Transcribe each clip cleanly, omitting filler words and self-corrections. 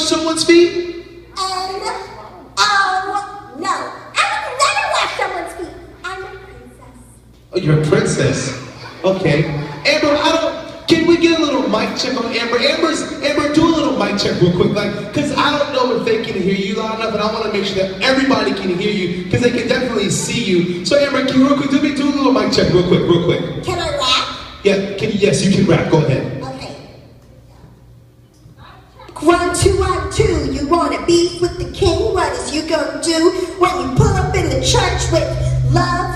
someone's feet? Oh, no. I would never wash someone's feet. I'm a princess. Oh, you're a princess. Okay. Amber, can we get a little mic check on Amber? Amber, do a little mic check real quick, because I don't know if they can hear you loud enough, and I want to make sure that everybody can hear you, because they can definitely see you. So Amber, can you real quick do a little mic check real quick. Can I rap? Yeah, yes, you can rap. Go ahead. Okay. 1, 2, 1, 2. You wanna beef with the king? What is you gonna do when you pull up in the church with love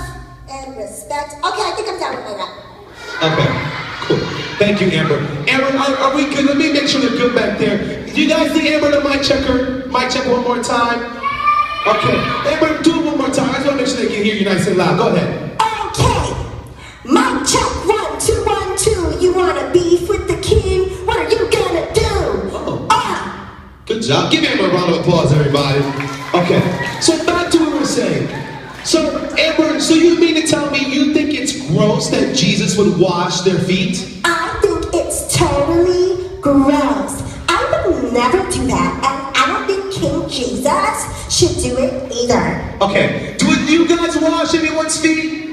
and respect? Okay, I think I'm done with my rap. Okay, cool. Thank you, Amber. Amber, are we good? Let me make sure they're good back there. Do you guys need Amber to mic check her? Mic check one more time. Okay, Amber, do it one more time. I just want to make sure they can hear you nice and loud. Go ahead. Okay. Mic check 1, 2, 1, 2. You wanna beef with the king? What are you gonna do? Good job. Give Amber a round of applause, everybody. Okay, so back to what we were saying. So, Amber, so you mean to tell me you think it's gross that Jesus would wash their feet? I think it's totally gross. I would never do that, and I don't think King Jesus should do it either. Okay, do you guys wash anyone's feet?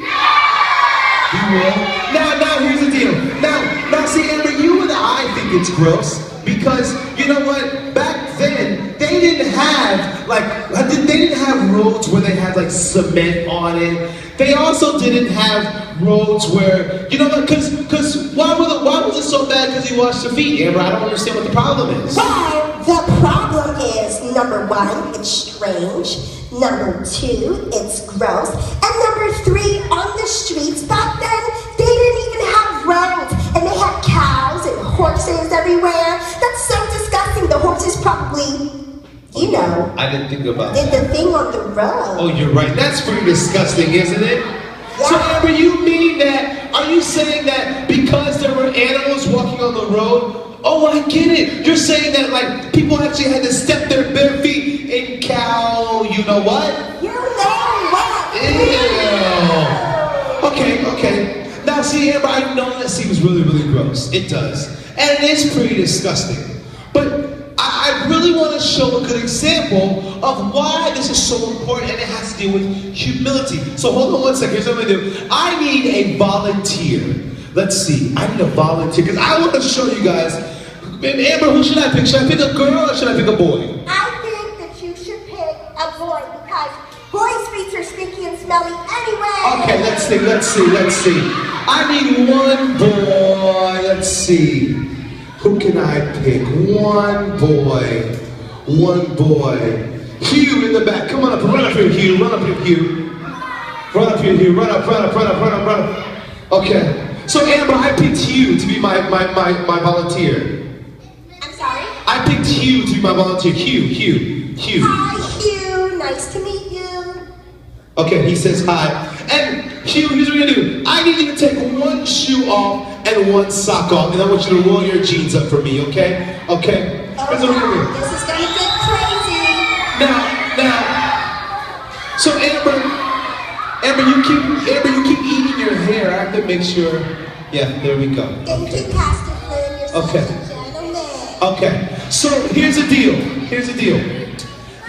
You will? Now, here's the deal. Now, see, Amber, you and I think it's gross because, you know what? Back then, they didn't have roads where they had like cement on it. They also didn't have roads where, you know what? Because why was it so bad? Because he washed their feet, Amber. I don't understand what the problem is. Well, the problem is number 1, it's strange. Number 2, it's gross. And number 3, on the streets back then, they didn't even have roads. And they had cows and horses everywhere. That's so disgusting. The horses probably, you know, I didn't think about did the thing on the road. Oh, you're right. That's pretty disgusting, isn't it? Yeah. So, Amber, you mean that, are you saying that because there were animals walking on the road? Oh, I get it. You're saying that, like, people actually had to step their bare feet in cow, you know what? You know what? Ew. Okay. Now, see, Amber, I know that seems really, really gross. It does. And it is pretty disgusting. But I really want to show a good example of why this is so important, and it has to do with humility. So hold on one second. Here's what I'm going to do. I need a volunteer. Let's see. I need a volunteer because I want to show you guys. Amber, who should I pick? Should I pick a girl or should I pick a boy? I think that you should pick a boy because boys' feet are stinky and smelly anyway. Okay, let's see. I need one boy. Let's see. Who can I pick? One boy. Hugh in the back. Come on up. Run up here, Hugh. Run up. Okay. So Amber, I picked Hugh to be my volunteer. I'm sorry? I picked Hugh to be my volunteer. Hugh. Hi, Hugh. Nice to meet you. Okay, he says hi. And Hugh, here's what we're gonna do. I need you to take one shoe off and one sock off, and I want you to roll your jeans up for me, okay? Okay? Here's what we're gonna do. This is gonna get crazy. Now. So Amber, you keep eating your hair. I have to make sure. Yeah, there we go. Thank you, Pastor Flynn. You're such a gentleman. Okay. So here's the deal.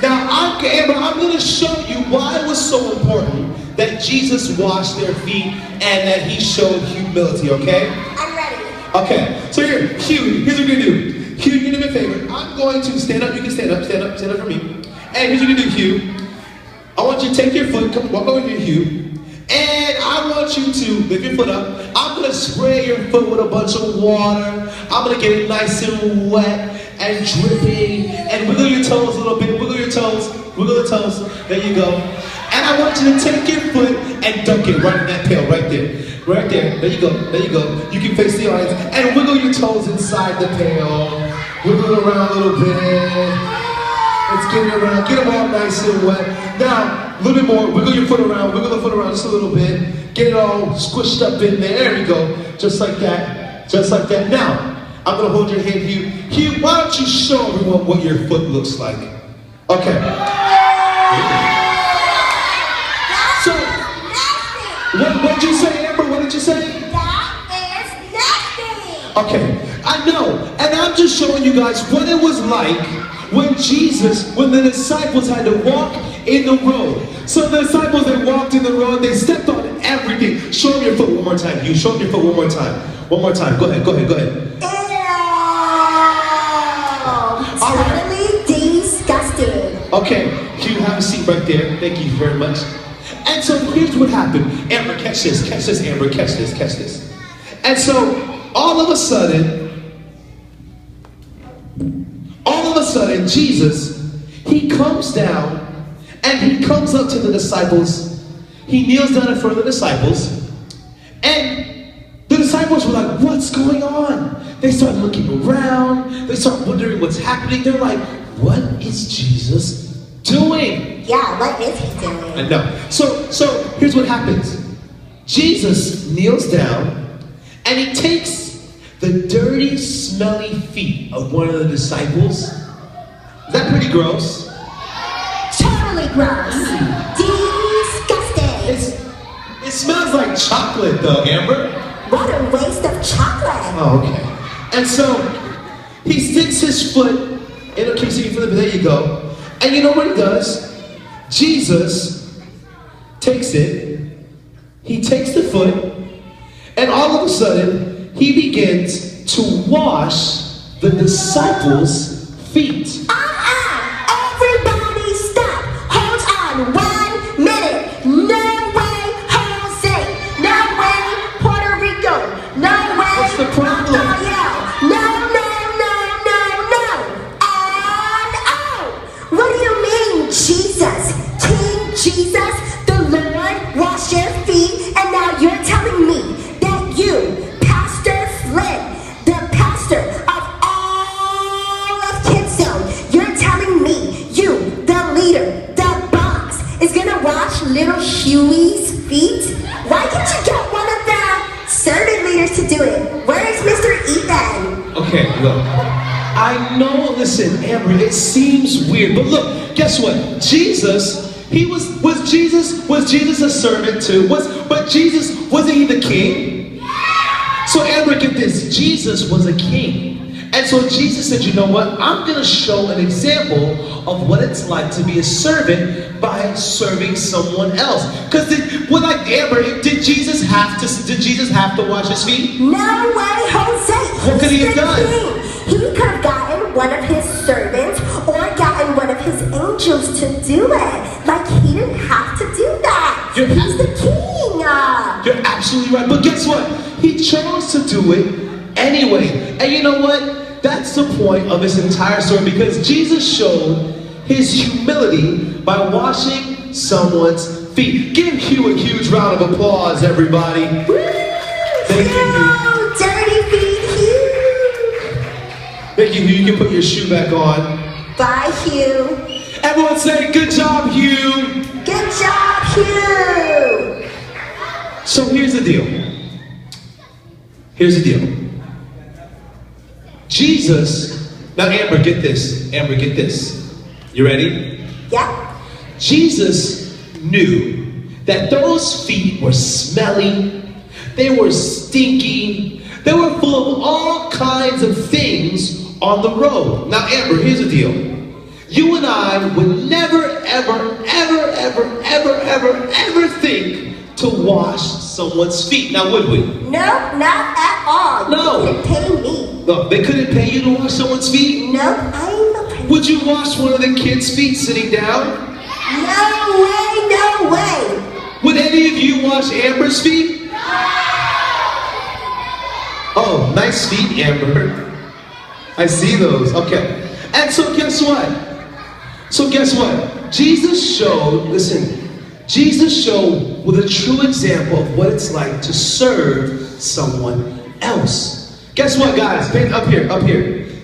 Now, Amber, I'm going to show you why it was so important that Jesus washed their feet and that he showed humility, okay? I'm ready. Okay, so Hugh, here's what we're going to do. Hugh, you're going to do me a favor. I'm going to stand up. You can stand up for me. And here's what we're going to do, Hugh. I want you to take your foot, walk over here, Hugh. And I want you to lift your foot up. I'm going to spray your foot with a bunch of water. I'm going to get it nice and wet and dripping. And wiggle your toes a little bit. Wiggle the toes. There you go. And I want you to take your foot and dunk it right in that pail, right there. There you go. You can face the audience. And wiggle your toes inside the pail. Wiggle it around a little bit. Let's get it around. Get them all nice and wet. Now, a little bit more. Wiggle your foot around. Wiggle the foot around just a little bit. Get it all squished up in there. There we go. Just like that. Now, I'm going to hold your hand, Hugh. Hugh, why don't you show everyone what your foot looks like? Okay. So, what did you say, Amber? What did you say? That is nothing. Okay, I know. And I'm just showing you guys what it was like when the disciples had to walk in the road. So the disciples that walked in the road, they stepped on everything. Show them your foot one more time. You show them your foot one more time. One more time. Go ahead. Ew. Totally disgusting. Okay, you have a seat right there. Thank you very much. And so here's what happened. Amber, catch this, Amber, catch this. And so all of a sudden, Jesus, he comes down and he comes up to the disciples. He kneels down in front of the disciples. And the disciples were like, what's going on? They start looking around. They start wondering what's happening. They're like, what is Jesus doing? Yeah, what is he doing? I know. So here's what happens. Jesus kneels down and he takes the dirty, smelly feet of one of the disciples. Is that pretty gross? Totally gross. Disgusting. It smells like chocolate though, Amber. What a waste of chocolate. Oh, okay. And so he sticks his foot in a kissing for the, there you go. And you know what he does? Jesus takes it, he takes the foot, and all of a sudden, he begins to wash the disciples' feet. Everybody stop. Hold on 1 minute. No way, Jose. No way, Puerto Rico. No way. What's the problem? No. What do you mean, Jesus? King Jesus, the Lord, washed your feet, and now you're telling me that you, Pastor Flynn, the pastor of all of Kidzone, you're telling me you, the leader, the boss, is gonna wash little Huey's feet? Why can't you get one of the servant leaders to do it? Where's Mr. Ethan? Okay, look. I know, listen, Amber, it seems weird, but look, guess what? Jesus, was Jesus a servant too? But Jesus, wasn't he the king? So Amber, get this, Jesus was a king. And so Jesus said, you know what? I'm gonna show an example of what it's like to be a servant by serving someone else. Because Amber, did Jesus have to wash his feet? No way, Jose. What could he have done? He could have gotten one of his servants or gotten one of his angels to do it. Like, he didn't have to do that. He's the king. You're absolutely right. But guess what? He chose to do it anyway. And you know what? That's the point of this entire story, because Jesus showed his humility by washing someone's feet. Give Hugh a huge round of applause, everybody. Thank you, Hugh. Dirty feet, Hugh. Thank you, Hugh. You can put your shoe back on. Bye, Hugh. Everyone say, good job, Hugh. Good job, Hugh. So here's the deal. Jesus, now Amber, get this. You ready? Yeah. Jesus knew that those feet were smelly, they were stinky, they were full of all kinds of things on the road. Now Amber, here's the deal. You and I would never, ever think to wash someone's feet. Now would we? No, not at all. No. You couldn't pay me. No, they couldn't pay you to wash someone's feet? No, I'm not paying. Would you wash one of the kids' feet sitting down? No way. Would any of you wash Amber's feet? Oh, nice feet, Amber. I see those. Okay. And so guess what? Jesus showed with a true example of what it's like to serve someone else. Guess what, guys? Up here.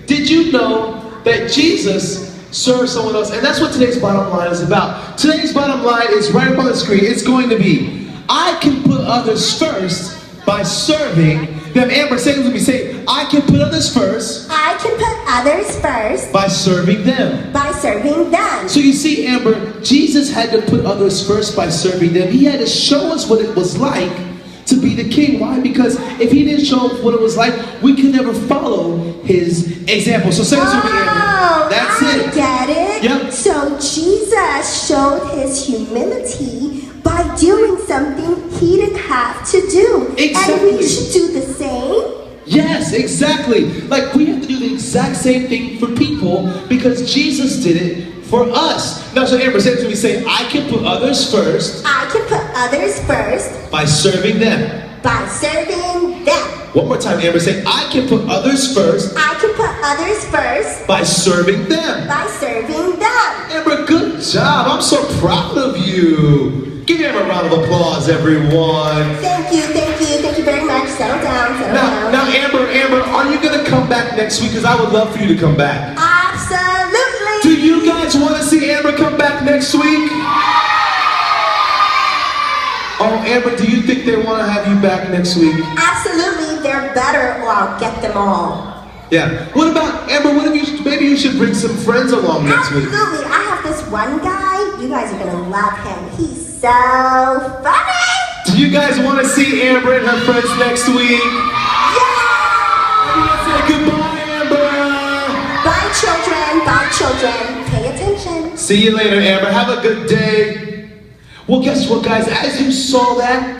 Did you know that Jesus served someone else? And that's what today's bottom line is about. Today's bottom line is right up on the screen. It's going to be, I can put others first by serving them. Amber, say it with me. Say, I can put others first. I can put others first. By serving them. By serving them. So you see, Amber, Jesus had to put others first by serving them. He had to show us what it was like to be the king. Why? Because if he didn't show us what it was like, we could never follow his example. So say this with me, Amber. That's it. showed his humility by doing something he didn't have to do. Exactly. And we should do the same. Yes, exactly. Like we have to do the exact same thing for people because Jesus did it for us. Now, so Amber, say it to me. Say, I can put others first. I can put others first. By serving them. By serving them. One more time, Amber. Say, I can put others first. I can put others first. By serving them. By serving them. Amber, good job. I'm so proud of you. Give Amber a round of applause, everyone. Thank you very much. Settle down, settle down. Now, Amber, are you going to come back next week? Because I would love for you to come back. Absolutely. Do you guys want to see Amber come back next week? Oh, Amber, do you think they want to have you back next week? Absolutely. They're better or I'll get them all. Yeah. What about, Amber, maybe you should bring some friends along next week. Absolutely. I have this one guy. You guys are going to love him. He's so funny. Do you guys want to see Amber and her friends next week? Yeah! Everyone say goodbye, Amber! Bye, children. Bye, children. Pay attention. See you later, Amber. Have a good day. Well, guess what, guys? As you saw that,